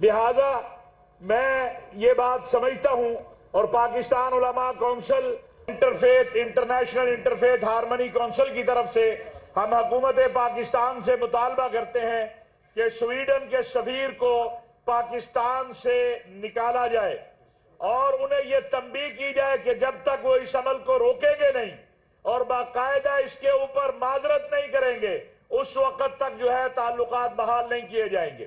لہذا میں یہ بات سمجھتا ہوں اور پاکستان علماء council international interfaith harmony council کی طرف سے ہم حکومت پاکستان سے مطالبہ کرتے ہیں کہ سویڈن کے سفیر کو پاکستان سے نکالا جائے اور انہیں یہ تنبیہ کی جائے کہ جب تک وہ اس عمل کو روکیں گے نہیں اور باقاعدہ اس کے اوپر معذرت نہیں کریں گے اس وقت تک جو ہے تعلقات بحال نہیں کیے جائیں گے۔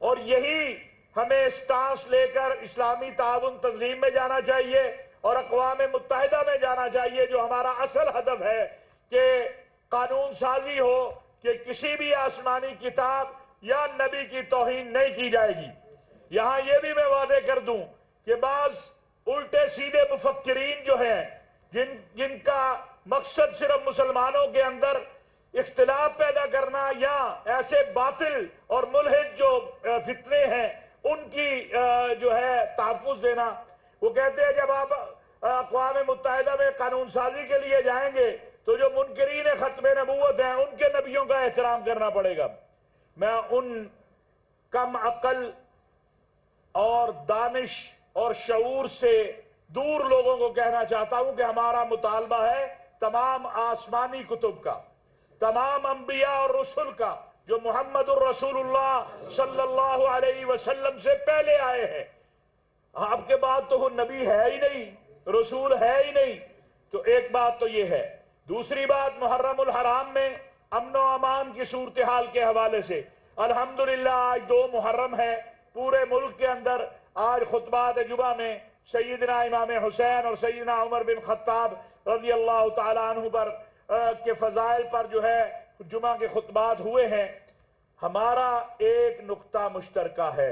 اور یہی ہمیں سٹانس لے کر اسلامی تعاون تنظیم میں جانا چاہیے اور اقوام متحدہ میں جانا چاہیے، جو ہمارا اصل ہدف ہے کہ قانون سازی ہو کہ کسی بھی آسمانی کتاب یا نبی کی توہین نہیں کی جائے گی۔ یہاں یہ بھی میں واضح کر دوں کہ بعض الٹے سیدھے مفکرین جو ہیں جن کا مقصد صرف مسلمانوں کے اندر اختلاف پیدا کرنا یا ایسے باطل اور ملحد جو فتنے ہیں ان کی جو ہے تحفظ دینا، وہ کہتے ہیں جب آپ اقوام متحدہ میں قانون سازی کے لیے جائیں گے تو جو منکرین ختم نبوت ہیں ان کے نبیوں کا احترام کرنا پڑے گا۔ میں ان کم عقل اور دانش اور شعور سے دور لوگوں کو کہنا چاہتا ہوں کہ ہمارا مطالبہ ہے تمام آسمانی کتب کا، تمام انبیاء اور رسول کا جو محمد الرسول اللہ صلی اللہ علیہ وسلم سے پہلے آئے ہیں۔ آپ کے بعد تو وہ نبی ہے ہی نہیں، رسول ہے ہی نہیں، تو ایک بات تو یہ ہے۔ دوسری بات، محرم الحرام میں امن و امان کی صورتحال کے حوالے سے الحمدللہ آج 2 محرم ہے، پورے ملک کے اندر آج خطبات جمعہ میں سیدنا امام حسین اور سیدنا عمر بن خطاب رضی اللہ تعالیٰ عنہ پر کے فضائل پر جو ہے جمعہ کے خطبات ہوئے ہیں۔ ہمارا ایک نقطہ مشترکہ ہے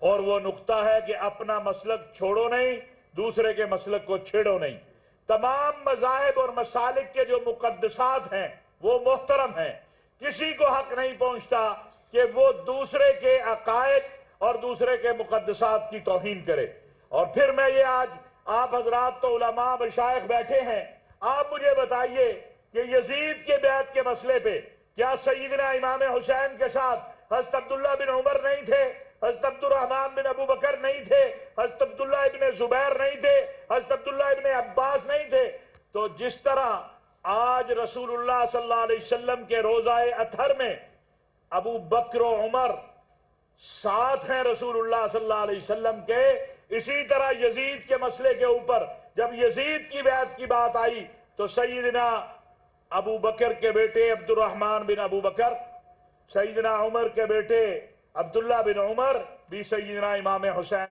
اور وہ نقطہ ہے کہ اپنا مسلک چھوڑو نہیں، دوسرے کے مسلک کو چھیڑو نہیں۔ تمام مذاہب اور مسالک کے جو مقدسات ہیں وہ محترم ہیں، کسی کو حق نہیں پہنچتا کہ وہ دوسرے کے عقائد اور دوسرے کے مقدسات کی توہین کرے۔ اور پھر میں یہ آج آپ حضرات تو علماء مشائخ بیٹھے ہیں، آپ مجھے بتائیے کہ یزید کے بیعت کے مسئلے پہ کیا سیدنا امام حسین کے ساتھ حضرت عبداللہ بن عمر نہیں تھے، حضرت عبد الرحمن بن ابو بکر نہیں تھے، حضرت عبداللہ ابن زبیر نہیں تھے، حضرت عبداللہ ابن عباس نہیں تھے؟ تو جس طرح آج رسول اللہ صلی اللہ علیہ وسلم کے روزہ اطہر میں ابو بکر و عمر ساتھ ہیں رسول اللہ صلی اللہ علیہ وسلم کے، اسی طرح یزید کے مسئلے کے اوپر جب یزید کی بیعت کی بات آئی تو سیدنا ابو بکر کے بیٹے عبد الرحمن بن ابو بکر، سیدنا عمر کے بیٹے عبداللہ بن عمر بھی سیدنا امام حسین